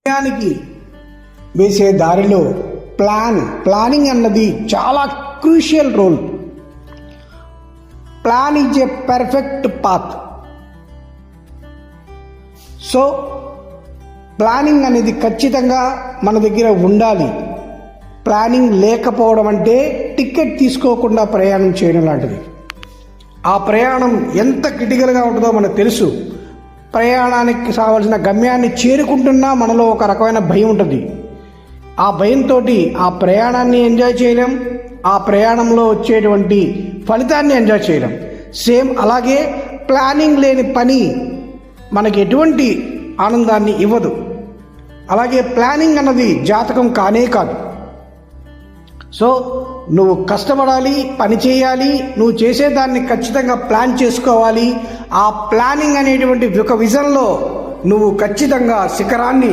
విజయానికి వేసే దారిలో ప్లానింగ్ అన్నది చాలా crucial role. Plan is a perfect path. So planning అనేది ఖచ్చితంగా మన దగ్గర ఉండాలి. ప్లానింగ్ లేకపోవడం అంటే టికెట్ తీసుకోకుండా ప్రయాణం చేయడం లాంటిది. ఆ ప్రయాణం ఎంత క్రిటికల్గా ఉంటుందో మనకు తెలుసు. ప్రయాణానికి కావలసిన గమ్యాన్ని చేరుకుంటున్నా మనలో ఒక రకమైన భయం ఉంటుంది. ఆ భయంతో ఆ ప్రయాణాన్ని ఎంజాయ్ చేయలేం, ఆ ప్రయాణంలో వచ్చేటువంటి ఫలితాన్ని ఎంజాయ్ చేయలేం. సేమ్ అలాగే ప్లానింగ్ లేని పని మనకి ఎటువంటి ఆనందాన్ని ఇవ్వదు. అలాగే ప్లానింగ్ అన్నది జాతకం కానే కాదు. సో నువ్వు కష్టపడాలి, పని చేయాలి, నువ్వు చేసేదాన్ని ఖచ్చితంగా ప్లాన్ చేసుకోవాలి. ఆ ప్లానింగ్ అనేటువంటి ఒక విజన్లో నువ్వు ఖచ్చితంగా శిఖరాన్ని